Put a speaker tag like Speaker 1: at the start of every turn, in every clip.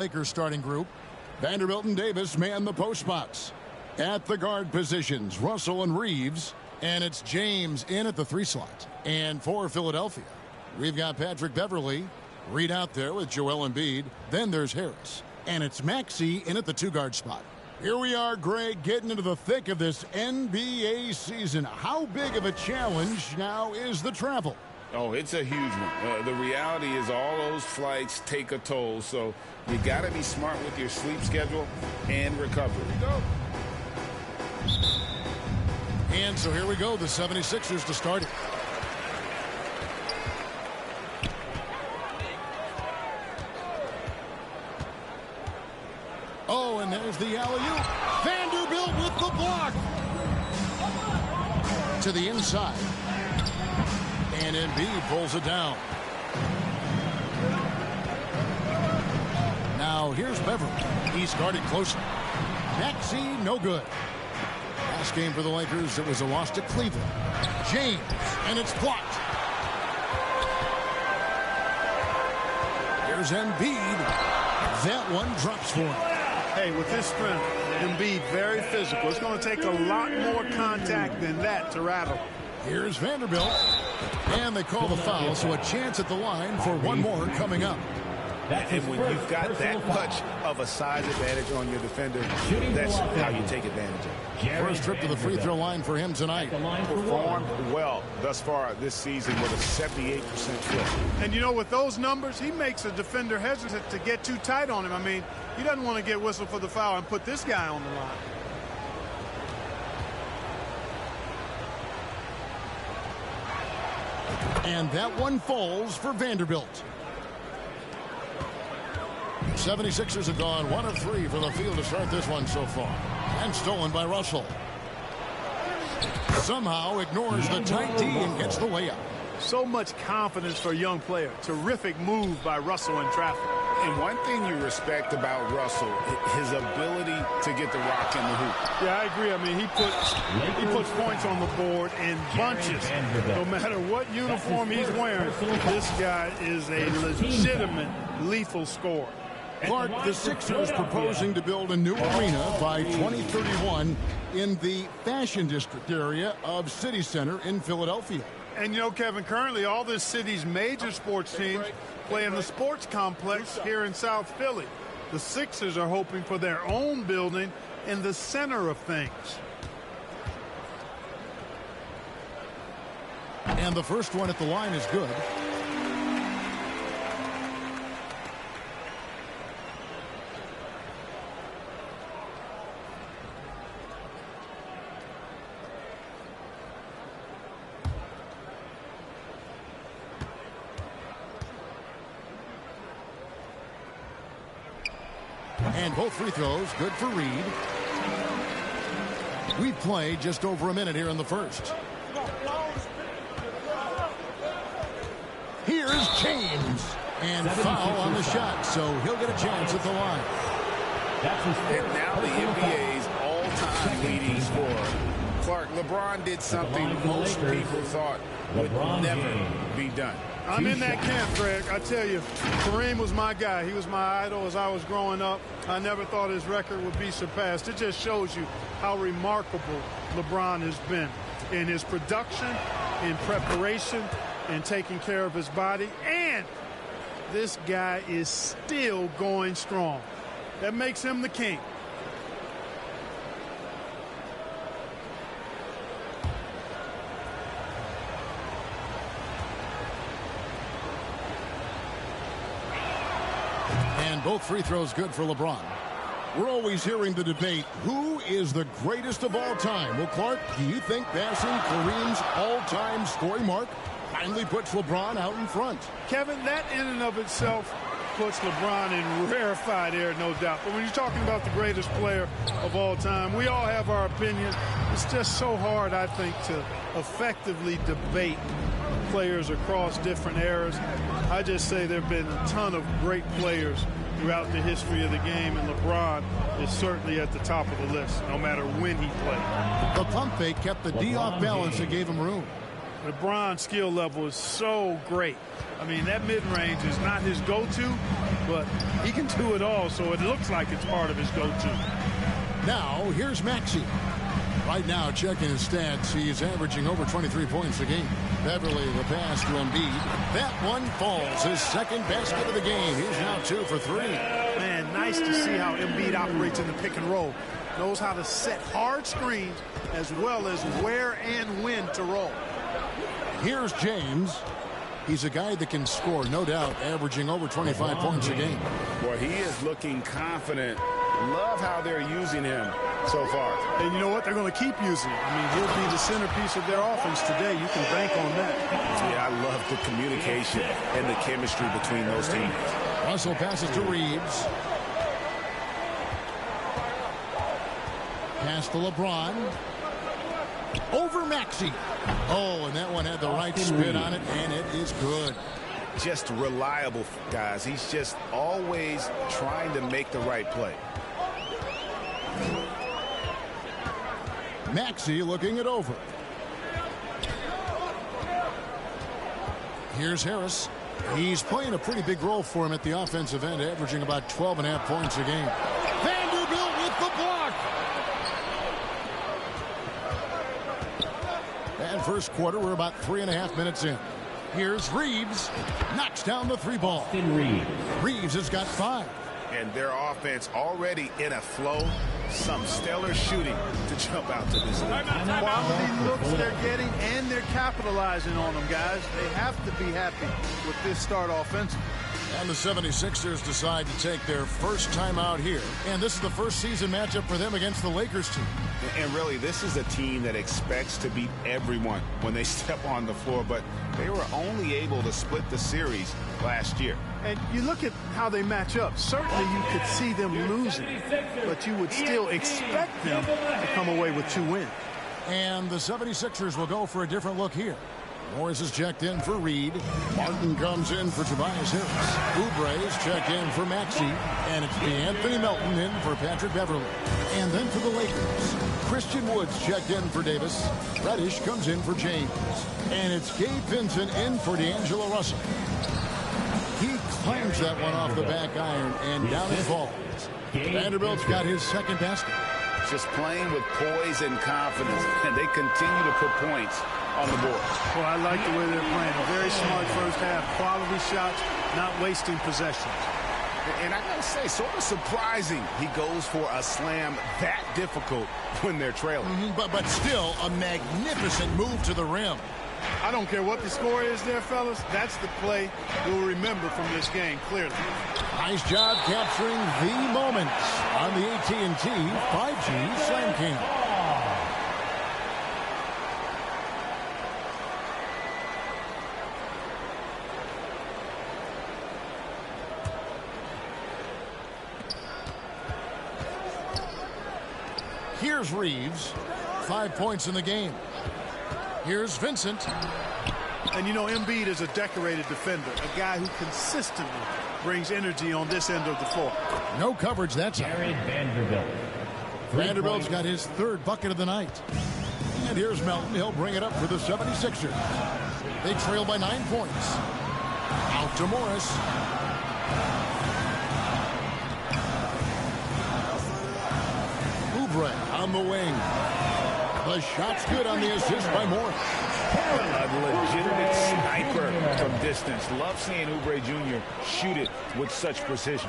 Speaker 1: Lakers starting group. Vanderbilt and Davis man the post spots. At the guard positions, Russell and Reeves. And it's James in at the 3 slot. And for Philadelphia, we've got Patrick Beverley. Reed out there with Joel Embiid. Then there's Harris. And it's Maxey in at the 2-guard spot. Here we are, Greg, getting into the thick of this NBA season. How big of a challenge now is the travel?
Speaker 2: Oh, it's a huge one. The reality is all those flights take a toll, so you got to be smart with your sleep schedule and recovery. Go.
Speaker 1: And so here we go, the 76ers to start it. Oh, and there's the alley-oop. Vanderbilt with the block. To the inside. And Embiid pulls it down. Now here's Beverly. He's guarded closely. Maxey, no good. Last game for the Lakers, it was a loss to Cleveland. James, and it's blocked. Here's Embiid. That one drops for him.
Speaker 3: Hey, with his strength, Embiid very physical. It's going to take a lot more contact than that to rattle.
Speaker 1: Here's Vanderbilt. And they call the foul, so a chance at the line for one more coming up.
Speaker 2: And when you've got that much of a size advantage on your defender, that's how you take advantage of it.
Speaker 1: First trip to the free throw line for him tonight.
Speaker 2: Performed well thus far this season with a 78% clip.
Speaker 3: And you know, with those numbers, he makes a defender hesitant to get too tight on him. I mean, he doesn't want to get whistled for the foul and put this guy on the line.
Speaker 1: And that one falls for Vanderbilt. 76ers have gone 1 of 3 from the field to start this one so far. And stolen by Russell. Somehow ignores the tight D and gets the layup.
Speaker 3: So much confidence for a young player. Terrific move by Russell in traffic.
Speaker 2: And one thing you respect about Russell, his ability to get the rock in the hoop.
Speaker 3: Yeah, I agree. I mean, he puts points on the board in bunches. No matter what uniform he's wearing, this guy is a legitimate lethal scorer.
Speaker 1: Clark, the Sixers proposing to build a new arena by 2031 in the Fashion District area of City Center in Philadelphia.
Speaker 3: And you know, Kevin, currently all this city's major sports teams play in the sports complex here in South Philly. The Sixers are hoping for their own building in the center of things.
Speaker 1: And the first one at the line is good. And both free throws good for Reed. We've played just over a minute here in the first. Here's James. And foul on the shot, so he'll get a chance at the line.
Speaker 2: And now the NBA's all-time leading scorer. Clark, LeBron did something most people thought would never be done.
Speaker 3: I'm in that camp, Greg. I tell you, Kareem was my guy. He was my idol as I was growing up. I never thought his record would be surpassed. It just shows you how remarkable LeBron has been in his production, in preparation, in taking care of his body. And this guy is still going strong. That makes him the king.
Speaker 1: And both free throws good for LeBron. We're always hearing the debate, who is the greatest of all time? Well, Clark, do you think passing Kareem's all-time scoring mark finally puts LeBron out in front?
Speaker 3: Kevin, that in and of itself puts LeBron in rarefied air, no doubt. But when you're talking about the greatest player of all time, we all have our opinion. It's just so hard, I think, to effectively debate players across different eras. I just say there have been a ton of great players throughout the history of the game, and LeBron is certainly at the top of the list, no matter when he played.
Speaker 1: The pump fake kept the D off balance and gave him room.
Speaker 3: LeBron's skill level is so great. I mean, that mid-range is not his go-to, but he can do it all, so it looks like it's part of his go-to.
Speaker 1: Now, here's Maxey. Right now, checking his stats, he's averaging over 23 points a game. Beverly, the pass to Embiid. That one falls. His second basket of the game. He's now 2 for 3.
Speaker 3: Man, nice to see how Embiid operates in the pick and roll. Knows how to set hard screens as well as where and when to roll.
Speaker 1: Here's James. He's a guy that can score, no doubt, averaging over 25 points a game.
Speaker 2: Boy, he is looking confident. Love how they're using him so far.
Speaker 3: And you know what? They're going to keep using him. I mean, he'll be the centerpiece of their offense today. You can bank on that.
Speaker 2: Yeah, I love the communication and the chemistry between those teams.
Speaker 1: Russell passes to Reeves. Pass to LeBron. Over Maxey. Oh, and that one had the right spin on it, and it is good.
Speaker 2: Just reliable, guys. He's just always trying to make the right play.
Speaker 1: Maxey looking it over. Here's Harris. He's playing a pretty big role for him at the offensive end, averaging about 12.5 points a game. Vanderbilt with the block. And first quarter, we're about 3.5 minutes in. Here's Reeves. Knocks down the 3 ball. Reeves has got 5.
Speaker 2: And their offense already in a flow. Some stellar shooting to jump out to this league.
Speaker 3: Quality looks they're getting, and they're capitalizing on them, guys. They have to be happy with this start offensively.
Speaker 1: And the 76ers decide to take their first time out here. And this is the first season matchup for them against the Lakers team.
Speaker 2: And really, this is a team that expects to beat everyone when they step on the floor, but they were only able to split the series last year.
Speaker 3: And you look at how they match up. Certainly you could see them losing, but you would still expect them to come away with 2 wins.
Speaker 1: And the 76ers will go for a different look here. Morris is checked in for Reed. Martin comes in for Tobias Harris. Oubre is checked in for Maxey. And it's Anthony Melton in for Patrick Beverly. And then for the Lakers, Christian Woods checked in for Davis. Reddish comes in for James. And it's Gabe Vincent in for D'Angelo Russell. He claims that one off the back iron, and down it falls. Vanderbilt's got his second basket.
Speaker 2: Just playing with poise and confidence, and they continue to put points on the board.
Speaker 3: Well, I like the way they're playing. A very smart first half. Quality shots, not wasting possessions.
Speaker 2: And I gotta say, sort of surprising he goes for a slam that difficult when they're trailing.
Speaker 1: But still a magnificent move to the rim.
Speaker 3: I don't care what the score is there, fellas. That's the play we'll remember from this game, clearly.
Speaker 1: Nice job capturing the moments on the AT&T 5G Slam Cam. Here's Reeves. 5 points in the game. Here's Vincent.
Speaker 3: And you know, Embiid is a decorated defender, a guy who consistently brings energy on this end of the floor.
Speaker 1: No coverage that time.
Speaker 4: Vanderbilt.
Speaker 1: Vanderbilt's got his 3rd bucket of the night. And here's Melton. He'll bring it up for the 76ers. They trail by 9 points. Out to Morris. Oubre on the wing. The shot's good on the assist by Morris.
Speaker 2: A legitimate sniper from distance. Love seeing Oubre Jr. shoot it with such precision.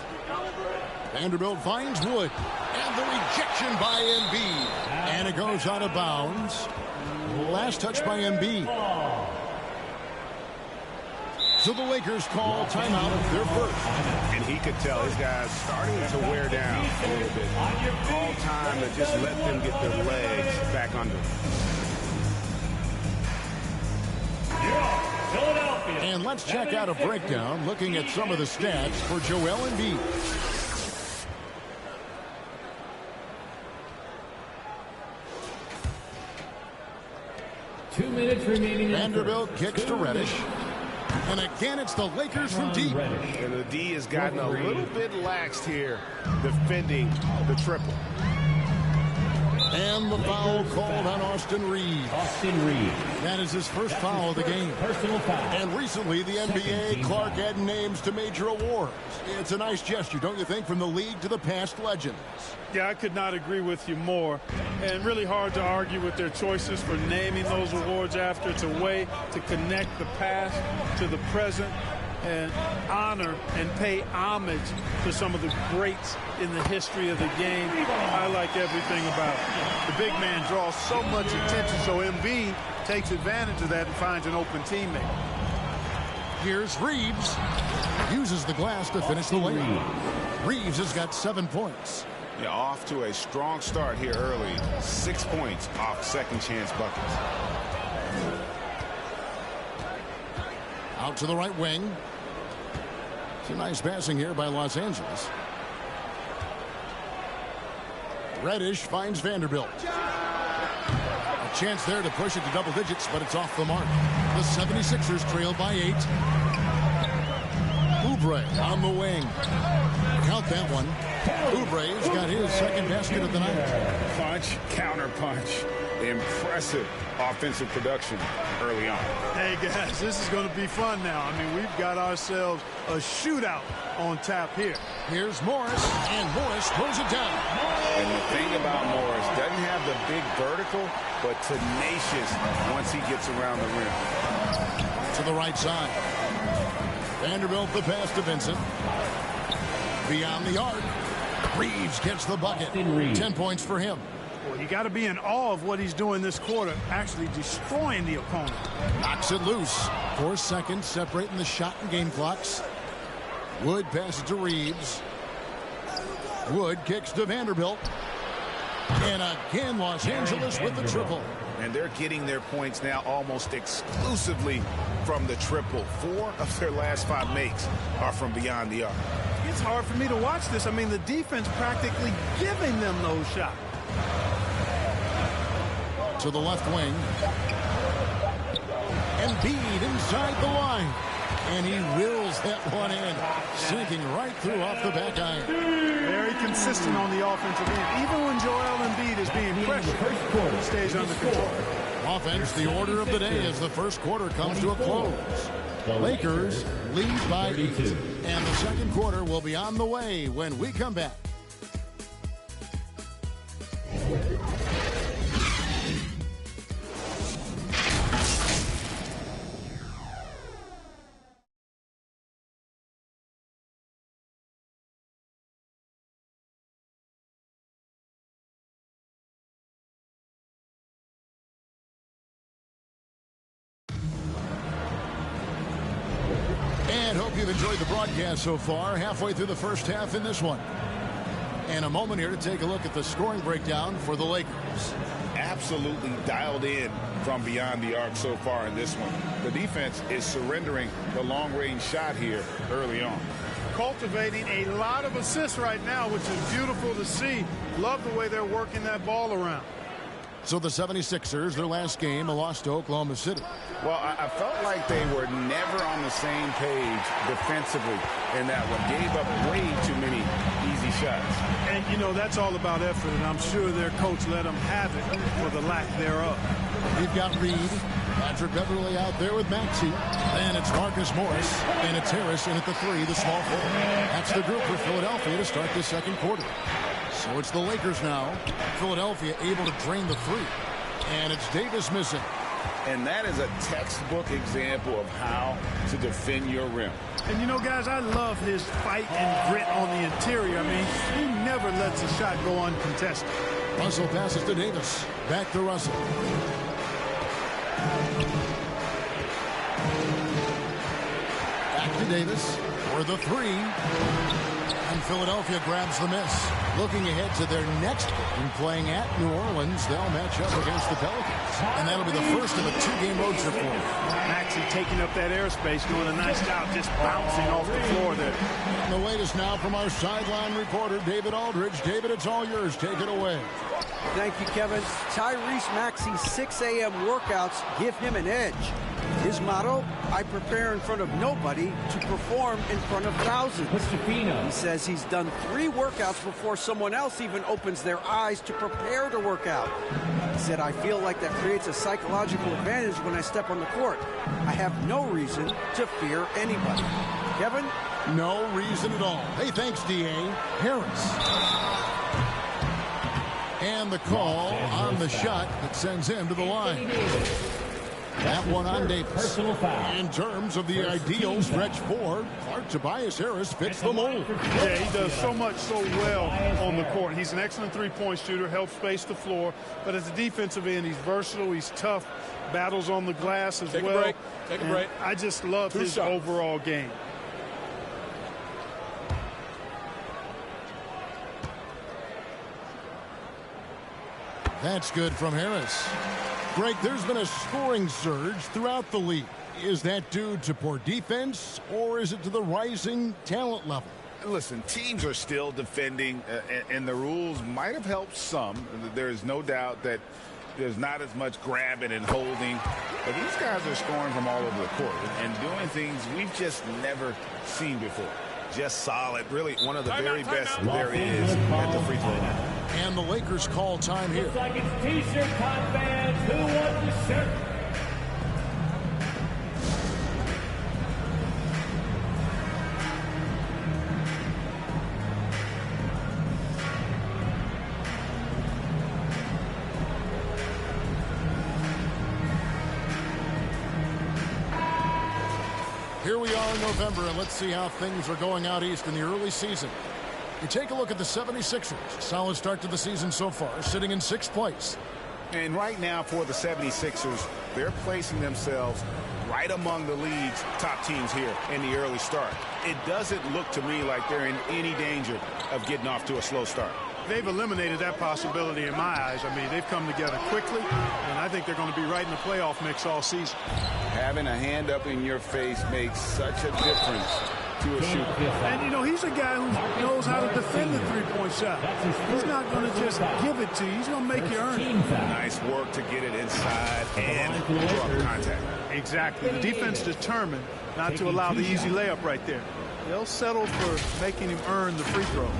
Speaker 1: Vanderbilt finds Wood. And the rejection by Embiid. And it goes out of bounds. Last touch by Embiid. So the Lakers call timeout, their first.
Speaker 2: And he could tell his guys starting to wear down a little bit. All time to just let them get their legs back under them.
Speaker 1: And let's check out a breakdown looking at some of the stats for Joel Embiid.
Speaker 4: Two minutes remaining.
Speaker 1: Vanderbilt kicks to Reddish. And again, it's the Lakers from deep.
Speaker 2: And the D has gotten a little bit laxed here, defending the triple.
Speaker 1: And the foul called on Austin Reeves. That is his first foul of the game.
Speaker 4: Personal foul.
Speaker 1: And recently, the NBA, Clark added names to major awards. It's a nice gesture, don't you think, from the league to the past legends?
Speaker 3: Yeah, I could not agree with you more. And really hard to argue with their choices for naming those awards after. It's a way to connect the past to the present and honor and pay homage to some of the greats in the history of the game. I like everything about it.
Speaker 5: The big man draws so much attention, so Embiid takes advantage of that and finds an open teammate.
Speaker 1: Here's Reeves. Uses the glass to finish the layup. Reeves has got 7 points.
Speaker 2: Yeah, off to a strong start here early. 6 points off second chance buckets.
Speaker 1: Out to the right wing. Some nice passing here by Los Angeles. Reddish finds Vanderbilt. A chance there to push it to double digits, but it's off the mark. The 76ers trail by 8. Oubre on the wing. Count that one. Oubre's got his second basket of the night.
Speaker 2: Punch, counter punch. Impressive offensive production early on.
Speaker 5: Hey, guys, this is going to be fun now. I mean, we've got ourselves a shootout on tap here.
Speaker 1: Here's Morris, and Morris throws it down.
Speaker 2: And the thing about Morris, doesn't have the big vertical, but tenacious once he gets around the rim.
Speaker 1: To the right side. Vanderbilt the pass to Vincent. Beyond the arc. Reeves gets the bucket. 10 points for him.
Speaker 5: Well, you got to be in awe of what he's doing this quarter, actually destroying the opponent.
Speaker 1: Knocks it loose. 4 seconds separating the shot and game clocks. Wood passes to Reeves. Wood kicks to Vanderbilt. And again, Los Angeles with the triple.
Speaker 2: And they're getting their points now almost exclusively from the triple. 4 of their last 5 makes are from beyond the arc.
Speaker 5: It's hard for me to watch this. I mean, the defense practically giving them those shots.
Speaker 1: To the left wing. Embiid inside the line. And he wills that one in. Sinking right through off the back iron.
Speaker 5: Very consistent on the offensive end. Even when Joel Embiid is being pressured, he stays under control.
Speaker 1: Offense, the order of the day as the first quarter comes to a close. The Lakers lead by 8. And the second quarter will be on the way when we come back. And hope you've enjoyed the broadcast so far. Halfway through the first half in this one. And a moment here to take a look at the scoring breakdown for the Lakers.
Speaker 2: Absolutely dialed in from beyond the arc so far in this one. The defense is surrendering the long-range shot here early on.
Speaker 5: Cultivating a lot of assists right now, which is beautiful to see. Love the way they're working that ball around.
Speaker 1: So the 76ers, their last game, a loss to Oklahoma City.
Speaker 2: Well, I felt like they were never on the same page defensively in that one. Gave up way too many easy shots.
Speaker 5: And, you know, that's all about effort, and I'm sure their coach let them have it for the lack thereof.
Speaker 1: You've got Reed, Patrick Beverly out there with Maxey. And it's Marcus Morris, and it's Harris in at the 3, the small forward. That's the group for Philadelphia to start the second quarter. So it's the Lakers now. Philadelphia able to drain the 3. And it's Davis missing.
Speaker 2: And that is a textbook example of how to defend your rim.
Speaker 5: And, you know, guys, I love his fight and grit on the interior. I mean, he never lets a shot go uncontested.
Speaker 1: Russell passes to Davis. Back to Russell. Back to Davis for the 3. And Philadelphia grabs the miss. Looking ahead to their next game, playing at New Orleans, they'll match up against the Pelicans. And that'll be the first of a 2-game road trip for them.
Speaker 5: Maxey taking up that airspace, doing a nice job just bouncing off the floor there.
Speaker 1: And the latest now from our sideline reporter, David Aldridge. David, it's all yours. Take it away.
Speaker 6: Thank you, Kevin. Tyrese Maxey's 6 a.m. workouts give him an edge.
Speaker 4: His motto, I prepare in front of nobody to perform in front of thousands. He says he's done 3 workouts before someone else even opens their eyes to prepare to work out. He said, I feel like that creates a psychological advantage when I step on the court. I have no reason to fear anybody. Kevin?
Speaker 1: No reason at all. Hey, thanks, D.A. Harris. And the call on the shot that sends him to the line. That one on Davis.
Speaker 6: Personal foul.
Speaker 1: In terms of the ideal stretch 4, Tobias Harris fits the mold.
Speaker 3: Yeah, he does so much so well on the court. He's an excellent three-point shooter, helps space the floor. But as a defensive end, he's versatile, he's tough, battles on the glass as well.
Speaker 7: Take a break.
Speaker 3: I just love his overall game.
Speaker 1: That's good from Harris. Greg, there's been a scoring surge throughout the league. Is that due to poor defense, or is it to the rising talent level?
Speaker 2: Listen, teams are still defending, and the rules might have helped some. There's no doubt that there's not as much grabbing and holding. But these guys are scoring from all over the court and doing things we've just never seen before. Just solid, really one of the very best there is at the free throw line.
Speaker 1: And the Lakers call time here.
Speaker 6: Looks like it's T-shirt time fans. Who wants the shirt?
Speaker 1: Here we are in November, and let's see how things are going out east in the early season. You take a look at the 76ers. Solid start to the season so far, sitting in 6th place.
Speaker 2: And right now for the 76ers, they're placing themselves right among the league's top teams here in the early start. It doesn't look to me like they're in any danger of getting off to a slow start.
Speaker 3: They've eliminated that possibility in my eyes. I mean, they've come together quickly, and I think they're going to be right in the playoff mix all season.
Speaker 2: Having a hand up in your face makes such a difference to a shooter.
Speaker 3: And, you know, he's a guy who knows how to defend the three-point shot. He's not going to just give it to you. He's going to make you earn it.
Speaker 2: Nice work to get it inside and draw contact.
Speaker 3: Exactly. The defense determined not to allow the easy layup right there. They'll settle for making him earn the free throws.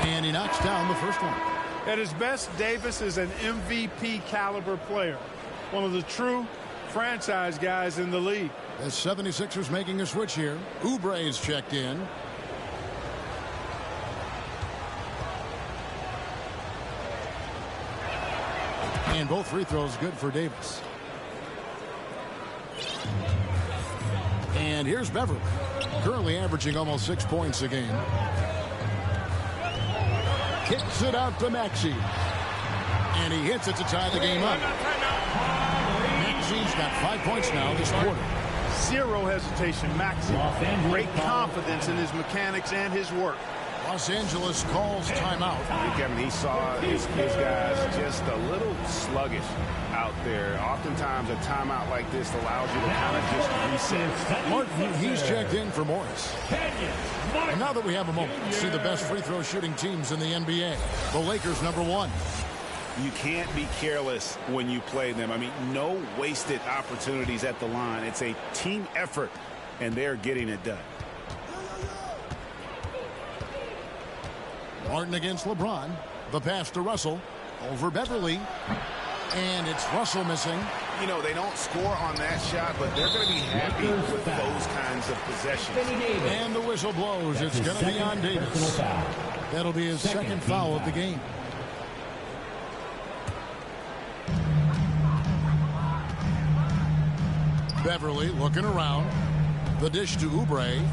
Speaker 1: And he knocks down the first one.
Speaker 3: At his best, Davis is an MVP caliber player. One of the true franchise guys in the league.
Speaker 1: The 76ers making a switch here. Oubre's checked in. And both free throws good for Davis. And here's Beverly, currently averaging almost 6 points a game. Kicks it out to Maxey. And he hits it to tie the game up. Maxey's got 5 points now this quarter.
Speaker 3: Zero hesitation. Maxey, great confidence in his mechanics and his work.
Speaker 1: Los Angeles calls timeout.
Speaker 2: Kevin, he saw his guys just a little sluggish out there. Oftentimes a timeout like this allows you to kind of just reset.
Speaker 1: Martin, he's checked in for Morris. And now that we have a moment to see the best free throw shooting teams in the NBA, the Lakers #1.
Speaker 2: You can't be careless when you play them. I mean, no wasted opportunities at the line. It's a team effort, and they're getting it done.
Speaker 1: Martin against LeBron. The pass to Russell. Over Beverly. And it's Russell missing.
Speaker 2: You know, they don't score on that shot, but they're going to be happy with those kinds of possessions.
Speaker 1: And the whistle blows. It's going to be on Davis. That'll be his second foul of the game. Beverly looking around. The dish to Oubre.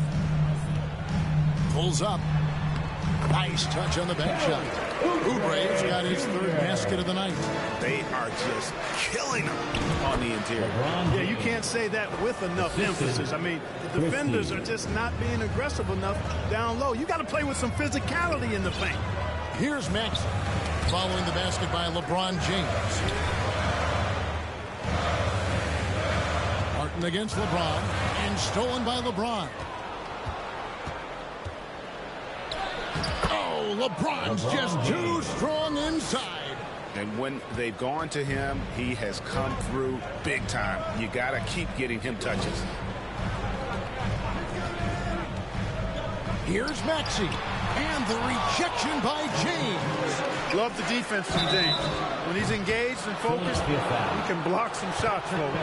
Speaker 1: Pulls up. Nice touch on the back shot. Oubre's got his third basket of the night.
Speaker 2: They are just killing them on the interior.
Speaker 3: Yeah, you can't say that with enough emphasis. I mean, the defenders are just not being aggressive enough down low. You got to play with some physicality in the paint.
Speaker 1: Here's Maxey. Following the basket by LeBron James. Martin against LeBron, and stolen by LeBron. Oh, LeBron's just too strong inside.
Speaker 2: And when they've gone to him, he has come through big time. You got to keep getting him touches.
Speaker 1: Here's Maxey, and the rejection by James.
Speaker 5: Love the defense from James. When he's engaged and focused, he can block some shots for him.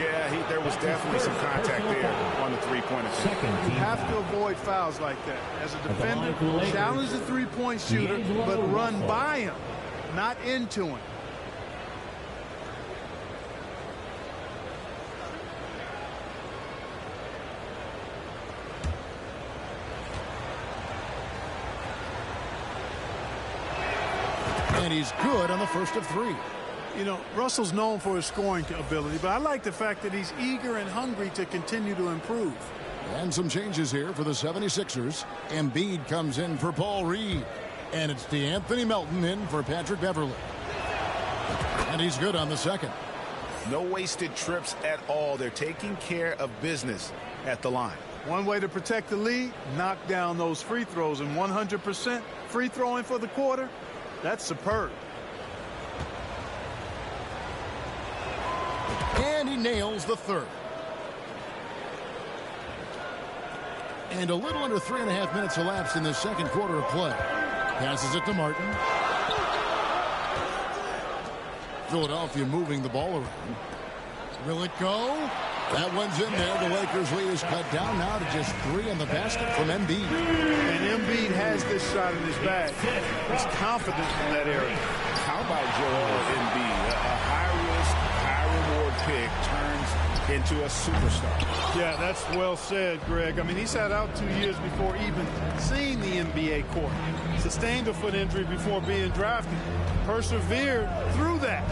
Speaker 2: Yeah, there was definitely some contact there on the three-pointer.
Speaker 5: You have to avoid fouls like that. As a defender, challenge the three-point shooter, but run by him, not into him.
Speaker 1: And he's good on the first of three.
Speaker 5: You know, Russell's known for his scoring ability, but I like the fact that he's eager and hungry to continue to improve.
Speaker 1: And some changes here for the 76ers. Embiid comes in for Paul Reed. And it's DeAnthony Melton in for Patrick Beverly. And he's good on the second.
Speaker 2: No wasted trips at all. They're taking care of business at the line.
Speaker 5: One way to protect the lead, knock down those free throws, and 100% free throwing for the quarter. That's superb.
Speaker 1: And he nails the third. And a little under 3.5 minutes elapsed in the second quarter of play. Passes it to Martin. Philadelphia moving the ball around. Will it go? That one's in there. The Lakers lead is cut down now to just 3 on the basket from Embiid.
Speaker 5: And Embiid has this shot in his bag. He's confident in that area.
Speaker 2: How about Joel Embiid? A high-risk, high-reward pick turns into a superstar.
Speaker 5: Yeah, that's well said, Greg. I mean, he sat out 2 years before even seeing the NBA court. Sustained a foot injury before being drafted. Persevered through that.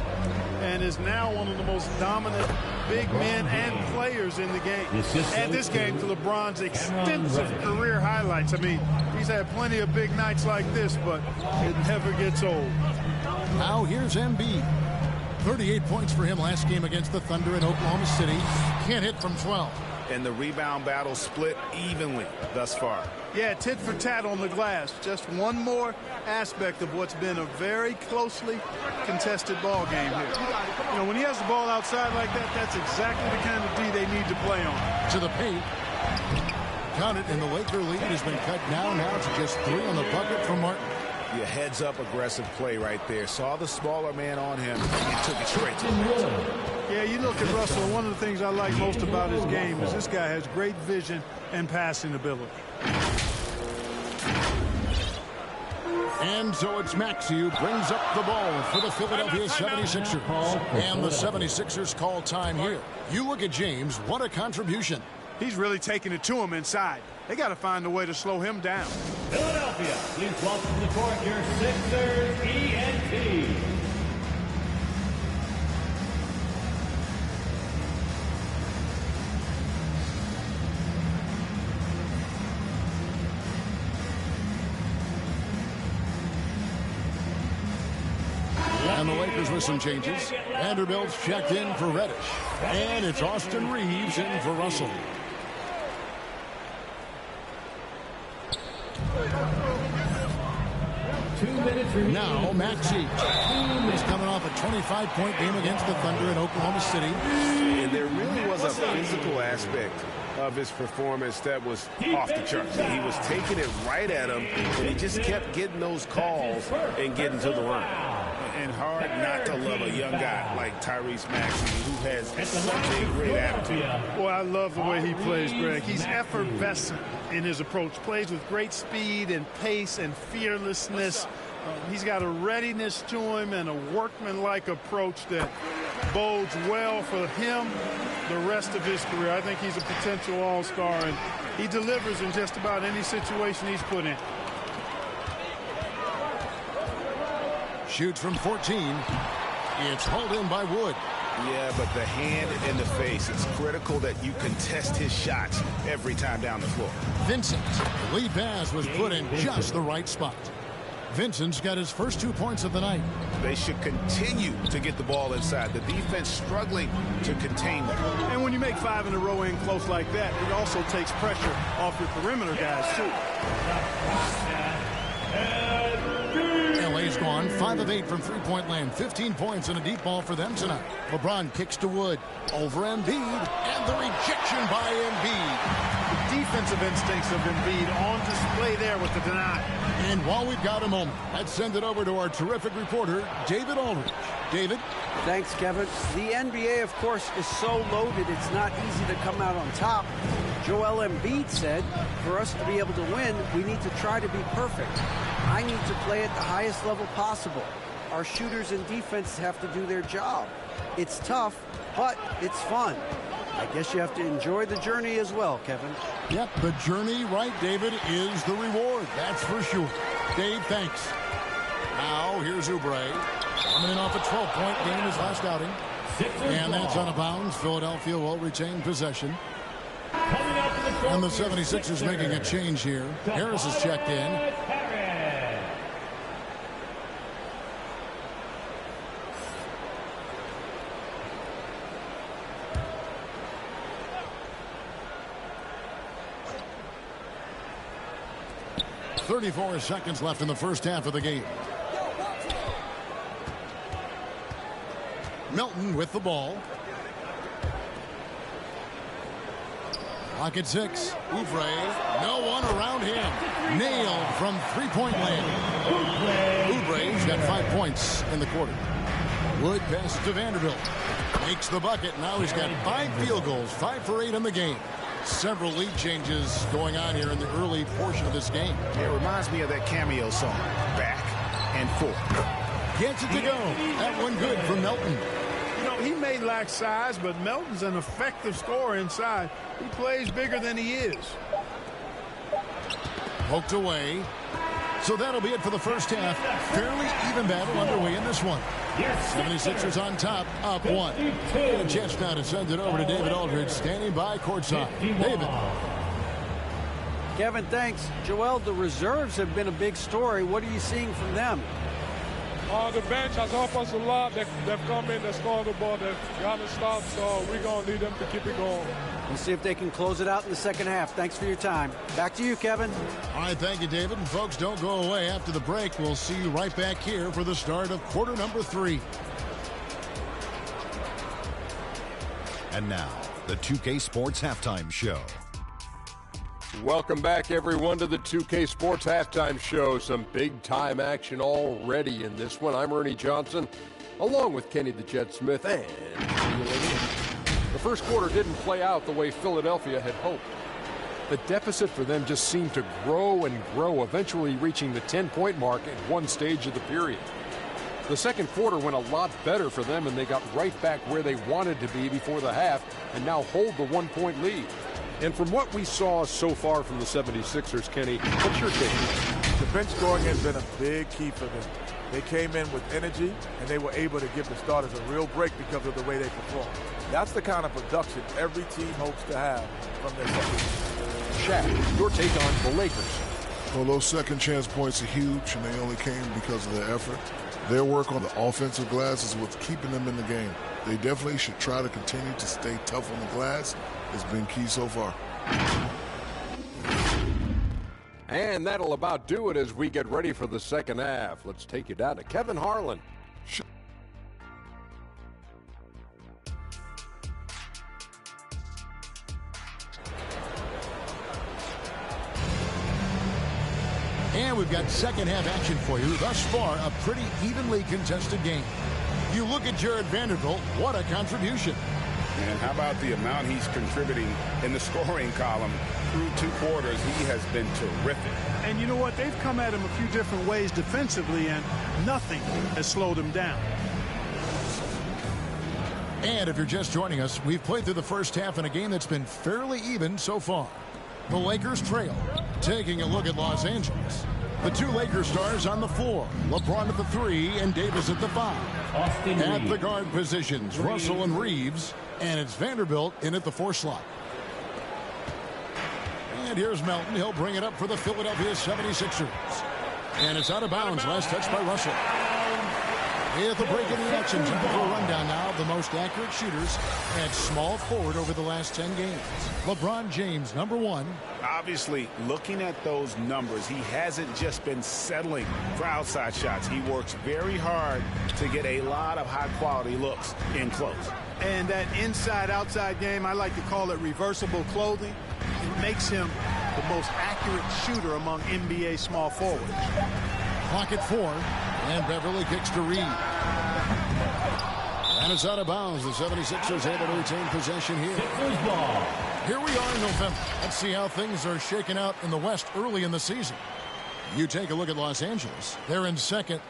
Speaker 5: And is now one of the most dominant big men and players in the game. Add this game to LeBron's extensive career highlights. I mean, he's had plenty of big nights like this, but it never gets old.
Speaker 1: Now here's Embiid. 38 points for him last game against the Thunder in Oklahoma City. Can't hit from 12.
Speaker 2: And the rebound battle split evenly thus far.
Speaker 5: Yeah, tit for tat on the glass. Just one more aspect of what's been a very closely contested ball game here. You know, when he has the ball outside like that, that's exactly the kind of D they need to play on.
Speaker 1: To the paint. Count it, and the Laker lead has been cut down now to just 3 on the bucket from Martin.
Speaker 2: Yeah, heads-up aggressive play right there. Saw the smaller man on him and took it straight to him.
Speaker 5: Yeah, you look at Russell, one of the things I like most about his game is this guy has great vision and passing ability.
Speaker 1: And so it's Maxey who brings up the ball for the Philadelphia 76ers. And the 76ers call time here. You look at James, what a contribution.
Speaker 5: He's really taking it to him inside. They got to find a way to slow him down.
Speaker 6: Philadelphia, please welcome to the court your Sixers ENT.
Speaker 1: And the Lakers with some changes. Vanderbilt's checked in for Reddish. And it's Austin Reeves in for Russell. Now Maxey. He's coming off a 25-point game against the Thunder in Oklahoma City.
Speaker 7: And there really was a physical aspect of his performance that was off the charts. He was taking it right at him, and he just kept getting those calls and getting to the line.
Speaker 2: And hard not to love a young guy like Tyrese Maxey, who has such a great attitude.
Speaker 5: Boy, I love the way he plays, Greg. He's effervescent in his approach. Plays with great speed and pace and fearlessness. He's got a readiness to him and a workmanlike approach that bodes well for him the rest of his career. I think he's a potential all-star, and he delivers in just about any situation he's put in.
Speaker 1: Shoots from 14. It's hauled in by Wood.
Speaker 2: Yeah, but the hand in the face, it's critical that you contest his shots every time down the floor.
Speaker 1: Vincent, the lead pass was put in just the right spot. Vincent's got his first 2 points of the night.
Speaker 2: They should continue to get the ball inside. The defense struggling to contain them.
Speaker 5: And when you make 5 in a row in close like that, it also takes pressure off your perimeter guys, too.
Speaker 1: LA's gone 5 of 8 from three-point land. 15 points and a deep ball for them tonight. LeBron kicks to Wood. Over Embiid. And the rejection by Embiid.
Speaker 5: Defensive instincts of Embiid on display there with the deny.
Speaker 1: And while we've got a moment, let's send it over to our terrific reporter, David Aldridge. David?
Speaker 4: Thanks, Kevin. The NBA, of course, is so loaded, it's not easy to come out on top. Joel Embiid said, for us to be able to win, we need to try to be perfect. I need to play at the highest level possible. Our shooters and defense have to do their job. It's tough, but it's fun. I guess you have to enjoy the journey as well, Kevin.
Speaker 1: Yep, the journey, right, David, is the reward. That's for sure. Dave, thanks. Now, here's Oubre. Coming in off a 12-point game his last outing. And that's out of bounds. Philadelphia will retain possession. And the 76ers making a change here. Harris is checked in. .34 seconds left in the first half of the game. Milton with the ball. Clock at 6. Oubre, no one around him. Nailed from three-point land. Oubre's got 5 points in the quarter. Wood passes to Vanderbilt. Makes the bucket. Now he's got 5 field goals. 5 for 8 in the game. Several lead changes going on here in the early portion of this game.
Speaker 2: It reminds me of that cameo song, Back and Forth.
Speaker 1: Gets it to go. That one good for Melton.
Speaker 5: You know, he may lack size, but Melton's an effective scorer inside. He plays bigger than he is.
Speaker 1: Poked away. So that'll be it for the first half. Fairly even battle underway in this one. 76ers on top, up 1. And a chance now to send it over to David Aldridge, standing by courtside. David.
Speaker 4: Kevin, thanks. Joel, the reserves have been a big story. What are you seeing from them?
Speaker 8: The bench has helped us a lot. They've come in, they've scored the ball, they've gotten stopped, so we're going to need them to keep it going.
Speaker 4: We'll see if they can close it out in the second half. Thanks for your time. Back to you, Kevin.
Speaker 1: All right, thank you, David. And folks, don't go away. After the break, we'll see you right back here for the start of quarter number 3.
Speaker 9: And now, the 2K Sports Halftime Show.
Speaker 10: Welcome back, everyone, to the 2K Sports Halftime Show. Some big-time action already in this one. I'm Ernie Johnson, along with Kenny the Jet Smith and the first quarter didn't play out the way Philadelphia had hoped. The deficit for them just seemed to grow and grow, eventually reaching the 10-point mark at one stage of the period. The second quarter went a lot better for them, and they got right back where they wanted to be before the half and now hold the 1-point lead. And from what we saw so far from the 76ers, Kenny, what's your take?
Speaker 11: The bench scoring has been a big key for them. They came in with energy, and they were able to give the starters a real break because of the way they performed. That's the kind of production every team hopes to have from their second.
Speaker 10: Shaq, your take on the Lakers.
Speaker 12: Well, those second chance points are huge, and they only came because of their effort. Their work on the offensive glass is what's keeping them in the game. They definitely should try to continue to stay tough on the glass. It's been key so far.
Speaker 10: And that'll about do it as we get ready for the second half. Let's take you down to Kevin Harlan.
Speaker 1: And we've got second half action for you. Thus far, a pretty evenly contested game. You look at Jared Vanderbilt, what a contribution.
Speaker 2: And how about the amount he's contributing in the scoring column through 2 quarters? He has been terrific.
Speaker 5: And you know what? They've come at him a few different ways defensively, and nothing has slowed him down.
Speaker 1: And if you're just joining us, we've played through the first half in a game that's been fairly even so far. The Lakers trail. Taking a look at Los Angeles. The 2 Lakers stars on the floor. LeBron at the 3 and Davis at the 5. At the guard positions, Russell and Reeves. And it's Vanderbilt in at the 4 slot. And here's Melton. He'll bring it up for the Philadelphia 76ers. And it's out of bounds. Last touch by Russell. At the break in the action, time for a rundown now. The most accurate shooters at small forward over the last 10 games. LeBron James, number 1.
Speaker 2: Obviously, looking at those numbers, he hasn't just been settling for outside shots. He works very hard to get a lot of high-quality looks in close.
Speaker 5: And that inside-outside game, I like to call it reversible clothing. It makes him the most accurate shooter among NBA small forwards.
Speaker 1: Clock at 4, and Beverly kicks to Reed. And it's out of bounds. The 76ers able to retain possession here. Here we are in November. Let's see how things are shaking out in the West early in the season. You take a look at Los Angeles. They're in second,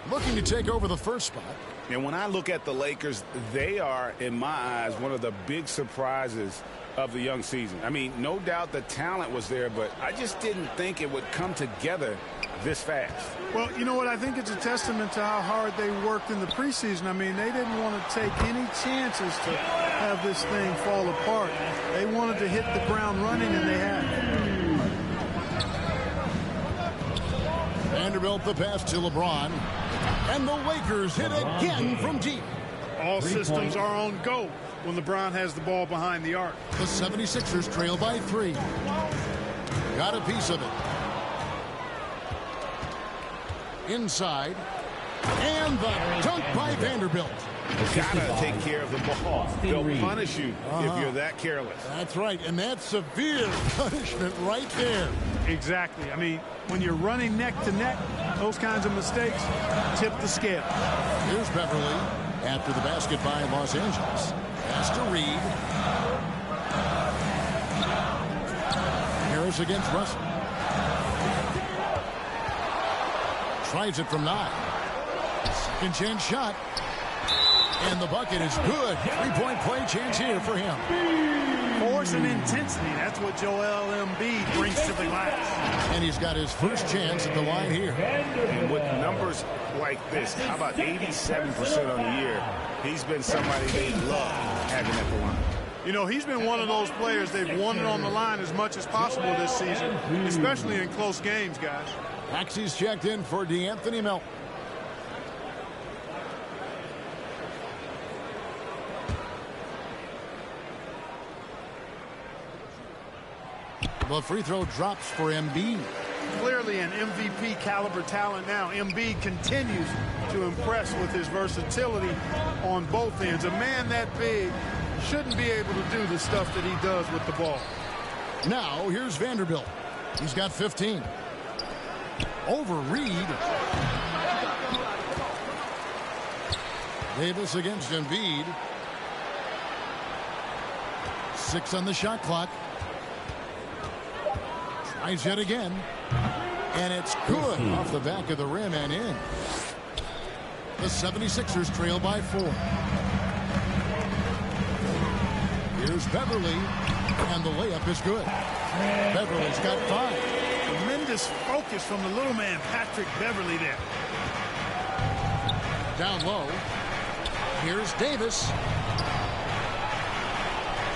Speaker 1: looking to take over the first spot.
Speaker 2: And when I look at the Lakers, they are, in my eyes, one of the big surprises of the young season. I mean, no doubt the talent was there, but I just didn't think it would come together this fast.
Speaker 5: Well, you know what? I think it's a testament to how hard they worked in the preseason. I mean, they didn't want to take any chances to have this thing fall apart. They wanted to hit the ground running, and they have.
Speaker 1: Vanderbilt the pass to LeBron. And the Lakers hit again from deep.
Speaker 5: All systems are on go when LeBron has the ball behind the arc.
Speaker 1: The 76ers trail by 3. Got a piece of it. Inside. And the dunk by Vanderbilt.
Speaker 2: Gotta take care of the ball. They'll punish you if you're that careless.
Speaker 1: That's right, and that's severe punishment right there.
Speaker 5: Exactly. I mean, when you're running neck to neck, those kinds of mistakes tip the scale.
Speaker 1: Here's Beverly after the basket by Los Angeles. Pass to Reed. Harris against Russell. Tries it from 9. Second chance shot. And the bucket is good. 3-point play chance here for him.
Speaker 5: Force and intensity. That's what Joel Embiid brings to the glass.
Speaker 1: And he's got his first chance at the line here.
Speaker 2: And with numbers like this, how about 87% on the year? He's been somebody they love having at the line.
Speaker 5: You know, he's been one of those players they've wanted on the line as much as possible this season, especially in close games, guys.
Speaker 1: Maxey's checked in for D'Anthony Melton. The free throw drops for Embiid.
Speaker 5: Clearly an MVP caliber talent now. Embiid continues to impress with his versatility on both ends. A man that big shouldn't be able to do the stuff that he does with the ball.
Speaker 1: Now here's Vanderbilt. He's got 15. Over Reed. Davis against Embiid. 6 on the shot clock. Tries yet again. And it's good off the back of the rim and in. The 76ers trail by 4. Here's Beverly. And the layup is good. Beverly's got 5.
Speaker 5: Tremendous focus from the little man, Patrick Beverly there.
Speaker 1: Down low. Here's Davis.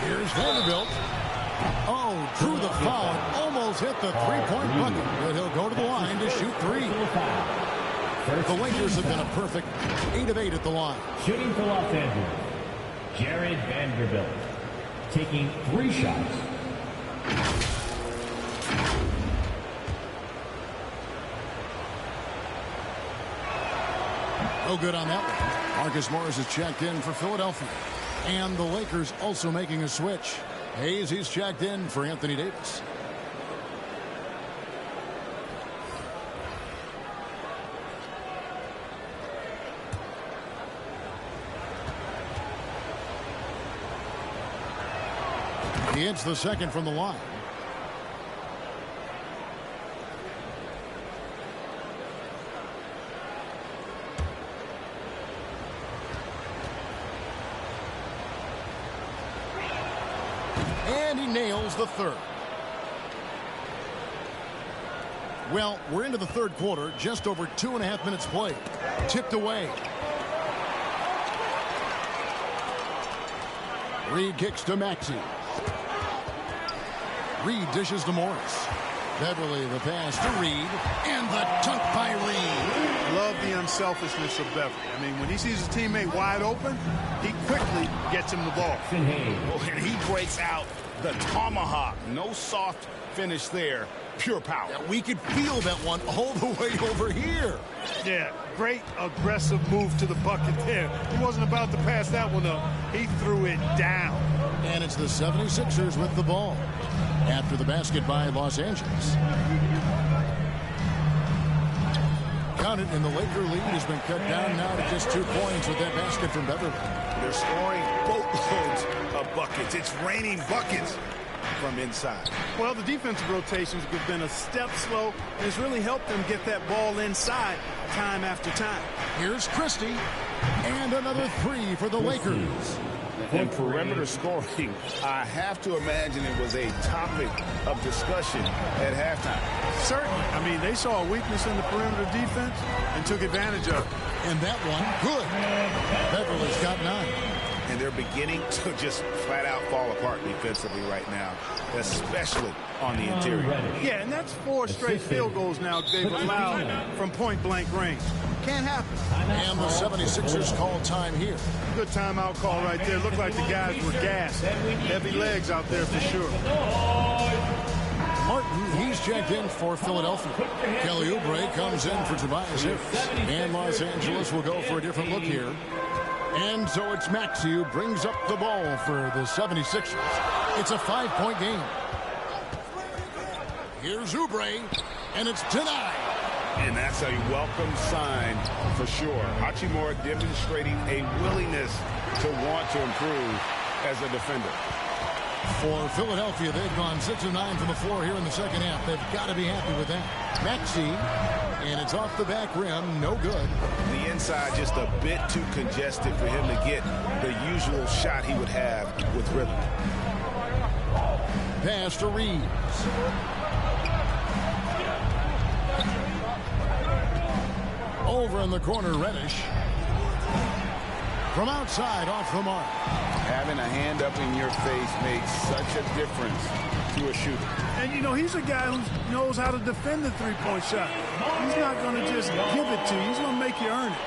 Speaker 1: Here's Vanderbilt. Oh, drew the foul and almost hit the three-point bucket. But he'll go to the line to shoot 3. The Lakers have been a perfect 8 of 8 at the line.
Speaker 6: Shooting for Los Angeles, Jared Vanderbilt. Taking 3 shots.
Speaker 1: No good on that one. Marcus Morris is checked in for Philadelphia. And the Lakers also making a switch. Hayes, he's checked in for Anthony Davis. He hits the second from the line. And he nails the third. Well, we're into the third quarter, just over 2.5 minutes played. Tipped away. Reed kicks to Maxey. Reed dishes to Morris. Beverly, the pass to Reed, and the dunk by Reed.
Speaker 5: Love the unselfishness of Beverly. I mean, when he sees his teammate wide open, he quickly gets him the ball.
Speaker 2: Oh, and he breaks out the tomahawk. No soft finish there. Pure power.
Speaker 1: Yeah, we could feel that one all the way over here.
Speaker 5: Yeah, great aggressive move to the bucket there. He wasn't about to pass that one up. He threw it down.
Speaker 1: And it's the 76ers with the ball after the basket by Los Angeles. Counted, and the Laker lead has been cut down now to just 2 points with that basket from Beverly.
Speaker 2: They're scoring boatloads of buckets. It's raining buckets from inside.
Speaker 5: Well, the defensive rotations have been a step slow, and it's really helped them get that ball inside time after time.
Speaker 1: Here's Christie, and another 3 for the Lakers.
Speaker 2: And perimeter scoring, I have to imagine it was a topic of discussion at halftime.
Speaker 5: Certainly. I mean, they saw a weakness in the perimeter defense and took advantage of it.
Speaker 1: And that one, good. Beverly's got 9.
Speaker 2: And they're beginning to just flat out fall apart defensively right now, especially on the interior.
Speaker 5: Yeah, and that's 4 straight field goals now they've allowed from point-blank range. Can't happen.
Speaker 1: And the 76ers call time here.
Speaker 5: Good timeout call right there. Looked like the guys were gassed. Heavy legs out there for sure.
Speaker 1: Martin, he's checked in for Philadelphia. Kelly Oubre comes in for Tobias Harris. And Los Angeles will go for a different look here. And so it's Maxey who brings up the ball for the 76ers. It's a 5-point game. Here's Oubre, and it's denied.
Speaker 2: And that's a welcome sign for sure. Hachimura demonstrating a willingness to want to improve as a defender.
Speaker 1: For Philadelphia, they've gone 6 of 9 from the floor here in the second half. They've got to be happy with that. Maxey, and it's off the back rim, no good.
Speaker 2: The inside just a bit too congested for him to get the usual shot he would have with rhythm.
Speaker 1: Pass to Reeves. Over in the corner, Reddish. From outside, off the mark.
Speaker 2: Having a hand up in your face makes such a difference to a shooter.
Speaker 5: And, you know, he's a guy who knows how to defend the three-point shot. He's not going to just give it to you. He's going to make you earn it.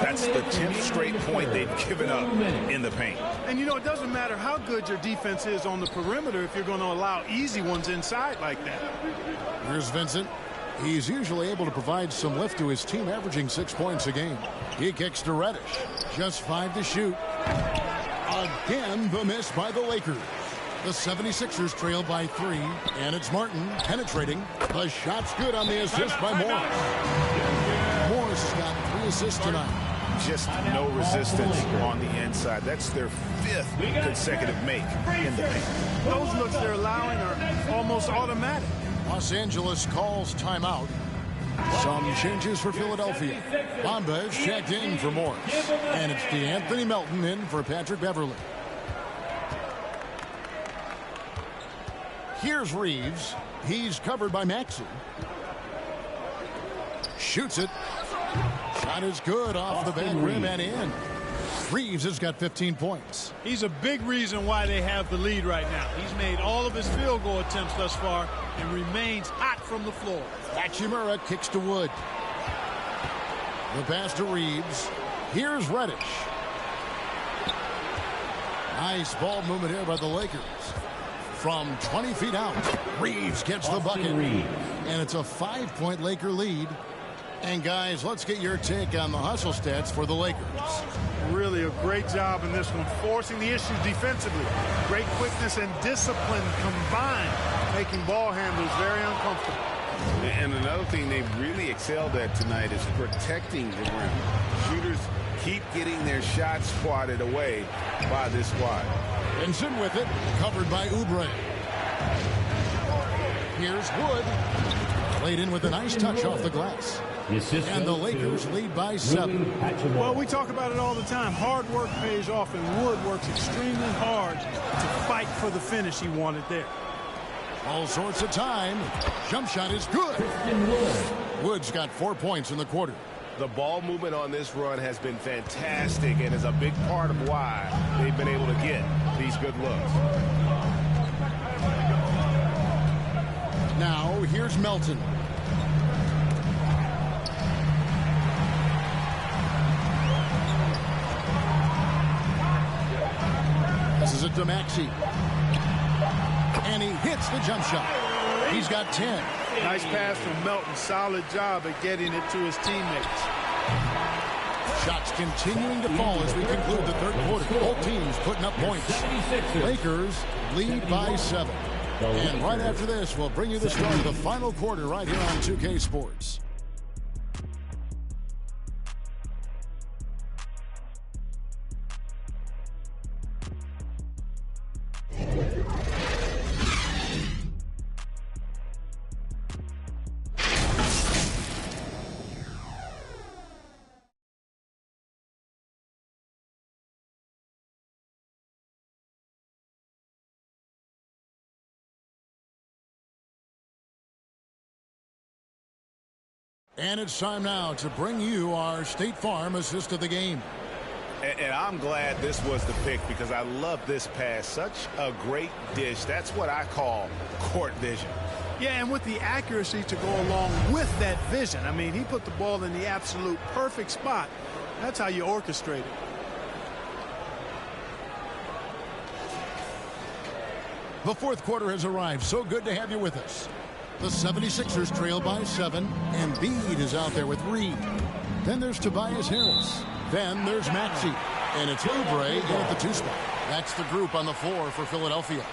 Speaker 2: That's the 10th straight point they've given up in the paint.
Speaker 5: And, you know, it doesn't matter how good your defense is on the perimeter if you're going to allow easy ones inside like that.
Speaker 1: Here's Vincent. He's usually able to provide some lift to his team, averaging 6 points a game. He kicks to Reddish. Just 5 to shoot. Again, the miss by the Lakers. The 76ers trail by 3, and it's Martin penetrating. The shot's good on the assist by Morris. Morris has got 3 assists tonight.
Speaker 2: Just no resistance on the inside. That's their 5th consecutive make in the paint.
Speaker 5: Those looks they're allowing are almost automatic.
Speaker 1: Los Angeles calls timeout. Some changes for Philadelphia. Bombas checked in for Morris. And it's DeAnthony Melton in for Patrick Beverly. Here's Reeves. He's covered by Maxey. Shoots it. Shot is good off the back rim and in. Reeves has got 15 points.
Speaker 5: He's a big reason why they have the lead right now. He's made all of his field goal attempts thus far and remains hot from the floor.
Speaker 1: Hachimura kicks to Wood. The pass to Reeves. Here's Reddish. Nice ball movement here by the Lakers. From 20 feet out, Reeves gets the bucket. And it's a 5-point Laker lead. And guys, let's get your take on the hustle stats for the Lakers.
Speaker 5: Really a great job in this one, forcing the issues defensively. Great quickness and discipline combined, making ball handlers very uncomfortable.
Speaker 2: And another thing they've really excelled at tonight is protecting the rim. Shooters keep getting their shots swatted away by this squad.
Speaker 1: Vincent with it, covered by Oubre. Here's Wood. Played in with a nice touch off the glass. And the Lakers lead by 7.
Speaker 5: Well, we talk about it all the time. Hard work pays off, and Wood works extremely hard to fight for the finish he wanted there.
Speaker 1: All sorts of time. Jump shot is good. Wood's got 4 points in the quarter.
Speaker 7: The ball movement on this run has been fantastic and is a big part of why they've been able to get these good looks.
Speaker 1: Now, here's Here's Melton. This is it to Maxey. And he hits the jump shot. He's got 10.
Speaker 5: Nice pass from Melton. Solid job at getting it to his teammates.
Speaker 1: Shots continuing to fall as we conclude the third quarter. Both teams putting up points. Lakers lead by 7. And right after this, we'll bring you the start of the final quarter right here on 2K Sports. And it's time now to bring you our State Farm assist of the game.
Speaker 2: And I'm glad this was the pick because I love this pass. Such a great dish. That's what I call court vision.
Speaker 5: Yeah, and with the accuracy to go along with that vision. I mean, he put the ball in the absolute perfect spot. That's how you orchestrate it.
Speaker 1: The fourth quarter has arrived. So good to have you with us. The 76ers trail by 7, and Embiid is out there with Reed. Then there's Tobias Harris. Then there's Maxey. And it's Oubre in at the 2 spot. That's the group on the floor for Philadelphia.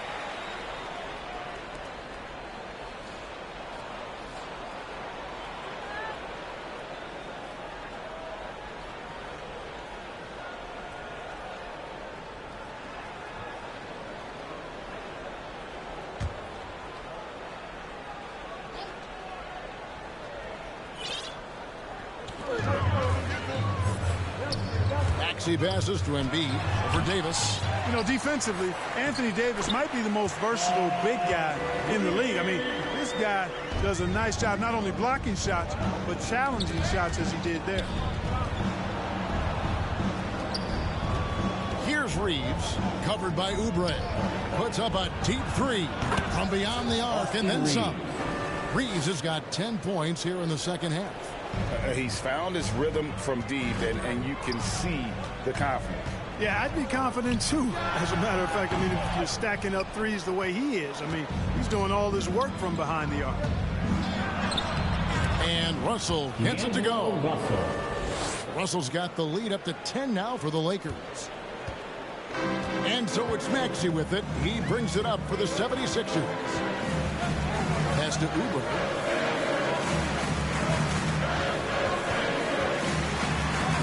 Speaker 1: He passes to Embiid over Davis.
Speaker 5: You know, defensively, Anthony Davis might be the most versatile big guy in the league. I mean, this guy does a nice job not only blocking shots, but challenging shots as he did there.
Speaker 1: Here's Reeves, covered by Oubre. Puts up a deep 3 from beyond the arc and then some. Reeves has got 10 points here in the second half.
Speaker 2: He's found his rhythm from deep, and you can see the confidence.
Speaker 5: Yeah, I'd be confident too. As a matter of fact, I mean, if you're stacking up threes the way he is, I mean, he's doing all this work from behind the arc.
Speaker 1: And Russell gets it to go. Russell's got the lead up to 10 now for the Lakers. And so it's Maxey with it. He brings it up for the 76ers. Pass to Oubre.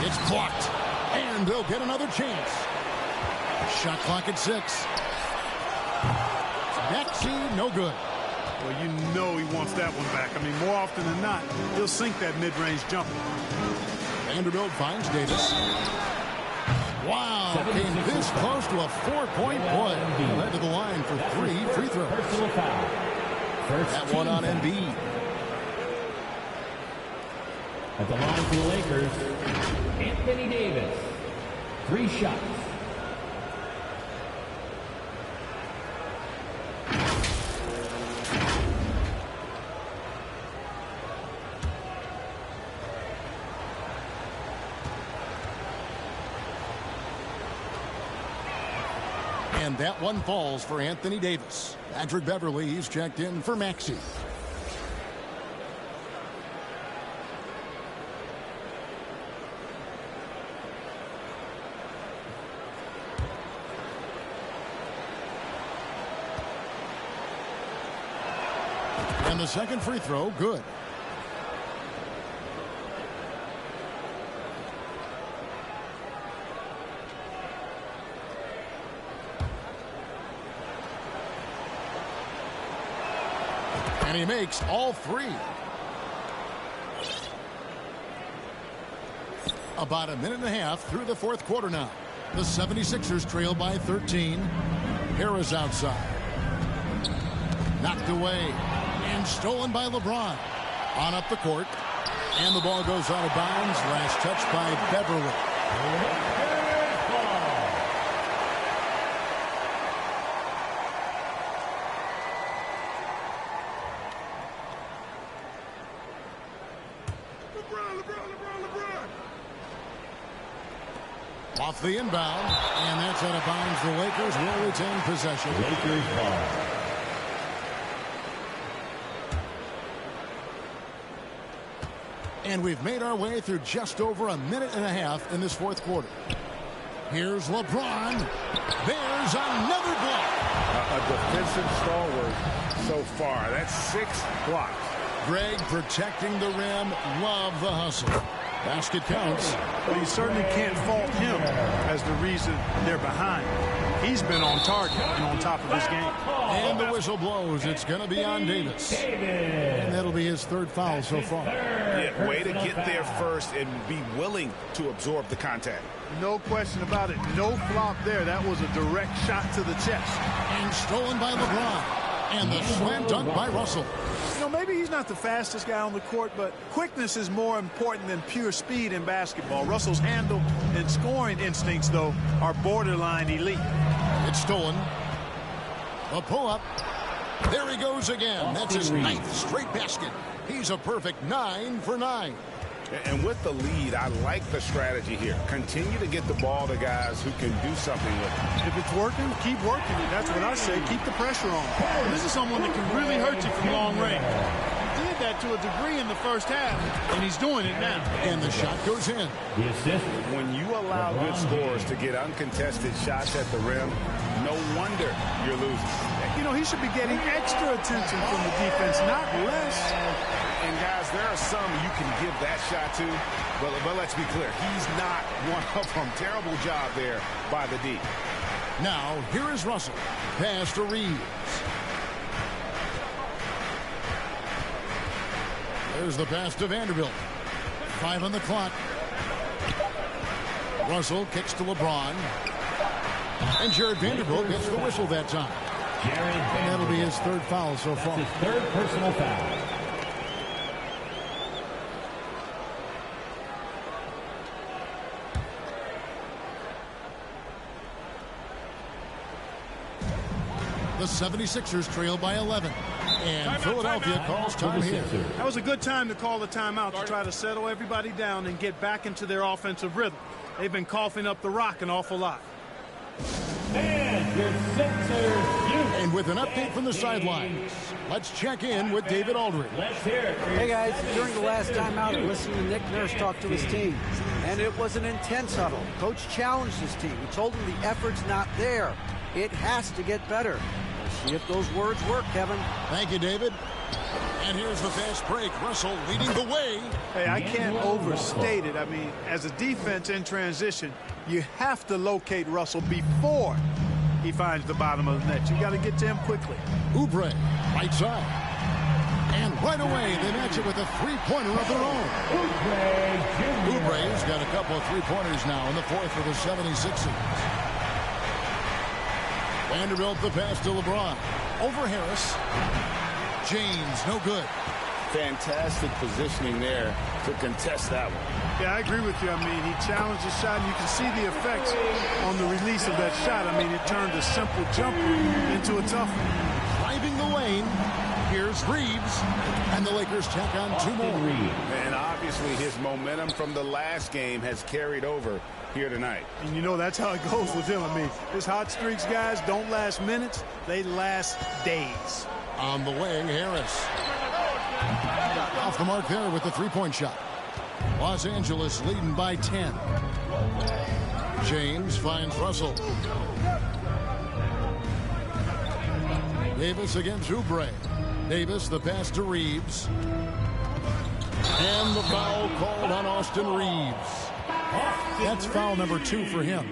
Speaker 1: It's clocked, and they'll get another chance. Shot clock at 6. Maxey, no good.
Speaker 5: Well, you know he wants that one back. I mean, more often than not, he'll sink that mid-range jumper.
Speaker 1: Vanderbilt finds Davis. Wow, came this close to a 4-point play. Led to the line for 3 free throws. That one on Embiid.
Speaker 6: At the line for the Lakers, Anthony Davis. 3 shots.
Speaker 1: And that one falls for Anthony Davis. Patrick Beverly, he's checked in for Maxey. And the second free throw, good. And he makes all 3. About a minute and a half through the fourth quarter now. The 76ers trail by 13. Harris outside. Knocked away. And stolen by LeBron. On up the court. And the ball goes out of bounds. Last touch by Beverly. Off the inbound, and that's out of bounds. The Lakers will retain possession.
Speaker 6: Lakers ball.
Speaker 1: And we've made our way through just over a minute and a half in this fourth quarter. Here's LeBron. There's another block.
Speaker 2: A defensive stalwart so far. That's 6 blocks.
Speaker 1: Greg protecting the rim. Love the hustle. Basket counts.
Speaker 5: But you certainly can't fault him as the reason they're behind. He's been on target and on top of his game.
Speaker 1: And the whistle blows. It's going to be on Davis. And that'll be his 3rd foul so far.
Speaker 2: Yeah, way to get there first and be willing to absorb the contact.
Speaker 5: No question about it. No flop there. That was a direct shot to the chest.
Speaker 1: And stolen by LeBron. And the slam dunk by Russell.
Speaker 5: You know, maybe he's not the fastest guy on the court, but quickness is more important than pure speed in basketball. Russell's handle and scoring instincts, though, are borderline elite.
Speaker 1: It's stolen. A pull-up. There he goes again. That's his 9th straight basket. He's a perfect 9 for 9.
Speaker 2: And with the lead, I like the strategy here. Continue to get the ball to guys who can do something with it.
Speaker 5: If it's working, keep working it. That's what I say. Keep the pressure on. This is someone that can really hurt you from long range. He did that to a degree in the first half, and he's doing it now.
Speaker 1: And the shot goes in.
Speaker 6: The assist.
Speaker 2: When you allow good scorers to get uncontested shots at the rim, no wonder you're losing.
Speaker 5: You know, he should be getting extra attention from the defense, not less.
Speaker 2: And guys, there are some you can give that shot to, but let's be clear, he's not one of them. Terrible job there by the D.
Speaker 1: Now, here is Russell. Pass to Reeves. There's the pass to Vanderbilt. 5 on the clock. Russell kicks to LeBron. And Jared Vanderbilt gets the whistle that time. And that'll be his 3rd foul so far.
Speaker 6: His 3rd personal foul.
Speaker 1: The 76ers trail by 11. And Philadelphia calls time here.
Speaker 5: That was a good time to call the timeout to try to settle everybody down and get back into their offensive rhythm. They've been coughing up the rock an awful lot.
Speaker 6: And your Sixers.
Speaker 1: And with an update from the sidelines, let's check in with David Aldridge.
Speaker 6: Let's hear it.
Speaker 4: Hey guys, during the last timeout, I listened to Nick Nurse talk to his team. And it was an intense huddle. Coach challenged his team. He told them the effort's not there. It has to get better. Let's see if those words work, Kevin.
Speaker 1: Thank you, David. And here's the fast break. Russell leading the way.
Speaker 5: Hey, I can't overstate it. I mean, as a defense in transition, you have to locate Russell before he finds the bottom of the net. You got to get to him quickly.
Speaker 1: Oubre, right side. And right away, they match it with a three-pointer of their own. Oubre's got a couple of three-pointers now in the 4th for the 76ers. Vanderbilt the pass to LeBron. Over Harris. James, no good.
Speaker 2: Fantastic positioning there to contest that one.
Speaker 5: Yeah, I agree with you. I mean, he challenged the shot, and you can see the effects on the release of that shot. I mean, it turned a simple jumper into a tough one.
Speaker 1: Driving the lane. Here's Reeves. And the Lakers tack on 2 more.
Speaker 2: And obviously his momentum from the last game has carried over here tonight.
Speaker 5: And you know that's how it goes with him. I mean, his hot streaks, guys, don't last minutes. They last days.
Speaker 1: On the wing, Harris. Off the mark there with the three-point shot. Los Angeles leading by 10. James finds Russell. Davis against Oubre. Davis, the pass to Reeves. And the foul called on Austin Reeves. That's foul number 2 for him.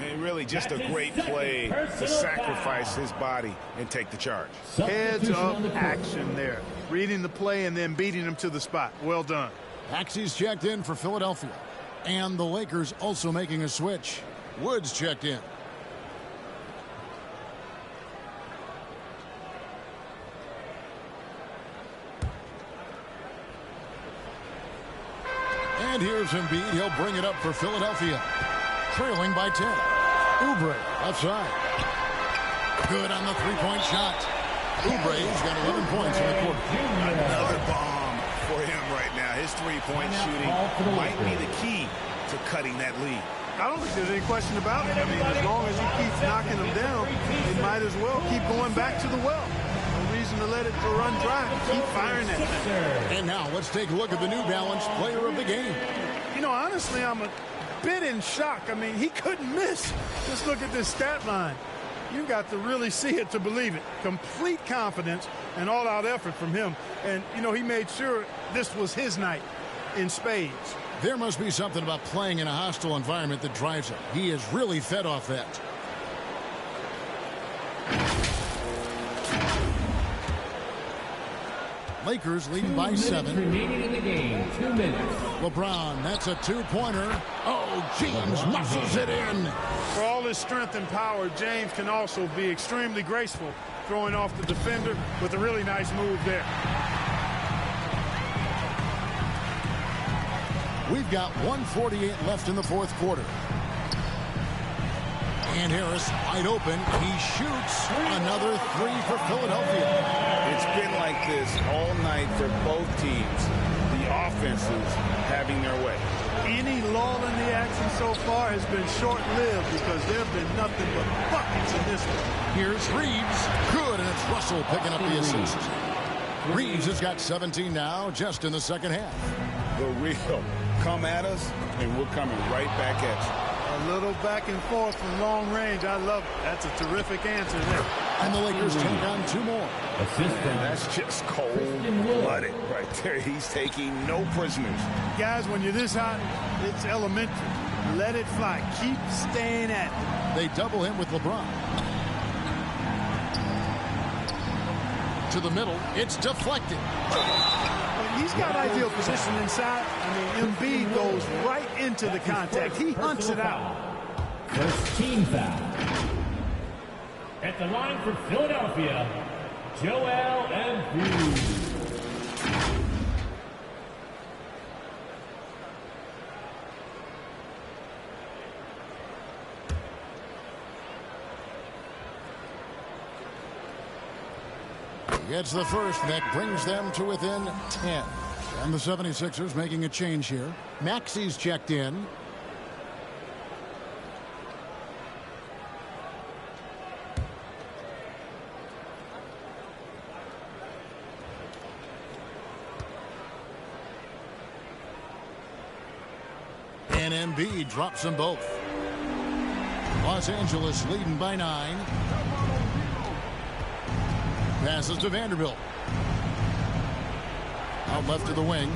Speaker 2: And really just a great play to sacrifice his body and take the charge.
Speaker 5: Heads-up action there. Reading the play and then beating him to the spot. Well done.
Speaker 1: Maxey's checked in for Philadelphia. And the Lakers also making a switch. Woods checked in. And here's Embiid. He'll bring it up for Philadelphia. Trailing by 10. Oubre, left side. Good on the three-point shot. Oubre's got 11 points in the quarter.
Speaker 2: Another bomb for him right now. His 3 three-point shooting might be the key to cutting that lead.
Speaker 5: I don't think there's any question about it. I mean, as long as he keeps knocking them down, they might as well keep going back to the well. No reason to let it run dry. Keep firing that thing.
Speaker 1: And now let's take a look at the New Balance player of the game.
Speaker 5: You know, honestly, I'm a bit in shock. I mean, he couldn't miss. Just look at this stat line. You've got to really see it to believe it. Complete confidence and all-out effort from him. And, you know, he made sure this was his night in spades.
Speaker 1: There must be something about playing in a hostile environment that drives him. He is really fed off that. Lakers leading by 7.
Speaker 6: Remaining in the game, 2 minutes.
Speaker 1: LeBron, that's a two-pointer. Oh, James muscles it in.
Speaker 5: For all his strength and power, James can also be extremely graceful, throwing off the defender with a really nice move there.
Speaker 1: We've got 1:48 left in the fourth quarter. And Harris wide open. He shoots another three for Philadelphia.
Speaker 2: It's been like this all night for both teams. The offenses having their way.
Speaker 5: Any lull in the action so far has been short-lived because there have been nothing but buckets in this one.
Speaker 1: Here's Reeves. Good, and it's Russell picking up the assist. Reeves has got 17 now, just in the second half.
Speaker 2: The real come at us, and we're coming right back at you.
Speaker 5: A little back and forth from long range. I love it. That's a terrific answer there.
Speaker 1: And the Lakers take on 2 more.
Speaker 2: And that's just cold-blooded right there. He's taking no prisoners.
Speaker 5: Guys, when you're this hot, it's elementary. Let it fly. Keep staying at it.
Speaker 1: They double him with LeBron. To the middle. It's deflected.
Speaker 5: He's got ideal position inside. I mean, Embiid goes right into the contact. He hunts it out.
Speaker 6: First team foul. At the line for Philadelphia, Joel Embiid.
Speaker 1: Gets the first. That brings them to within 10. And the 76ers making a change here. Maxi's checked in. And Embiid drops them both. Los Angeles leading by 9. Passes to Vanderbilt. Out left to the wing.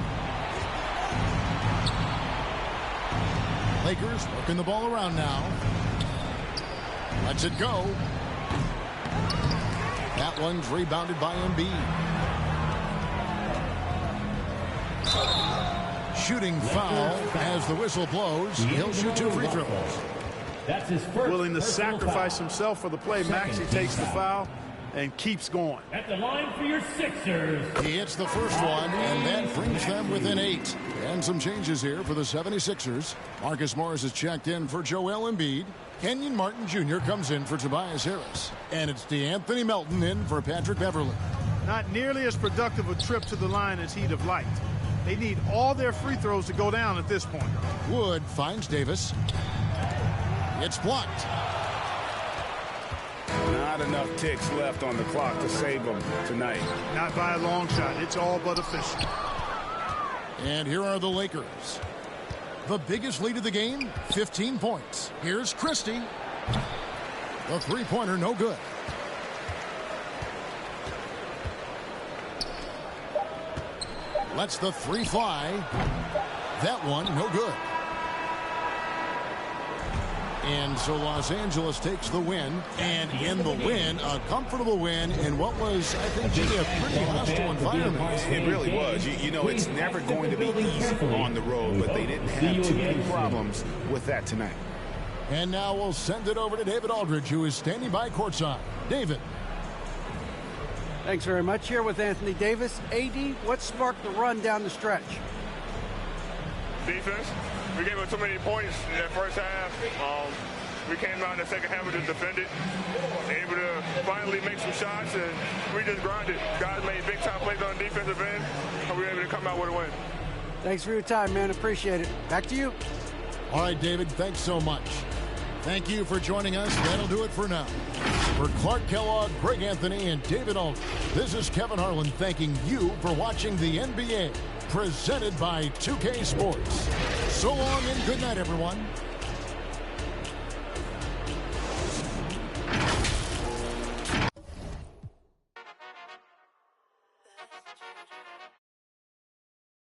Speaker 1: Lakers working the ball around now. Lets it go. That one's rebounded by Embiid. Shooting foul as the whistle blows. He'll shoot 2 free throws.
Speaker 6: That's his first.
Speaker 5: Willing to sacrifice himself for the play. Maxey takes the foul and keeps going.
Speaker 6: At the line for your Sixers.
Speaker 1: He hits the first one, and that brings them within 8. And some changes here for the 76ers. Marcus Morris is checked in for Joel Embiid. Kenyon Martin Jr. comes in for Tobias Harris. And it's DeAnthony Melton in for Patrick Beverley.
Speaker 5: Not nearly as productive a trip to the line as he'd have liked. They need all their free throws to go down at this point.
Speaker 1: Wood finds Davis. It's blocked.
Speaker 2: Not enough ticks left on the clock to save them tonight.
Speaker 5: Not by a long shot. It's all but official.
Speaker 1: And here are the Lakers. The biggest lead of the game, 15 points. Here's Christie. The three-pointer, no good. Lets the 3 fly. That one, no good. And so Los Angeles takes the win. And in the win, a comfortable win in what was, I think, Jimmy, a pretty hostile environment.
Speaker 2: It really was. You know, it's never going to be easy on the road, but they didn't have too many problems with that tonight.
Speaker 1: And now we'll send it over to David Aldridge, who is standing by courtside. David.
Speaker 4: Thanks very much. Here with Anthony Davis. AD, what sparked the run down the stretch?
Speaker 8: Defense. We gave up too many points in that first half. We came out in the second half and just defended, able to finally make some shots, and we just grinded. Guys made big-time plays on the defensive end, and we were able to come out with a win.
Speaker 4: Thanks for your time, man. Appreciate it. Back to you.
Speaker 1: All right, David, thanks so much. Thank you for joining us. That'll do it for now. For Clark Kellogg, Greg Anthony, and David Alt, this is Kevin Harlan thanking you for watching the NBA, presented by 2K Sports. So long and good night, everyone.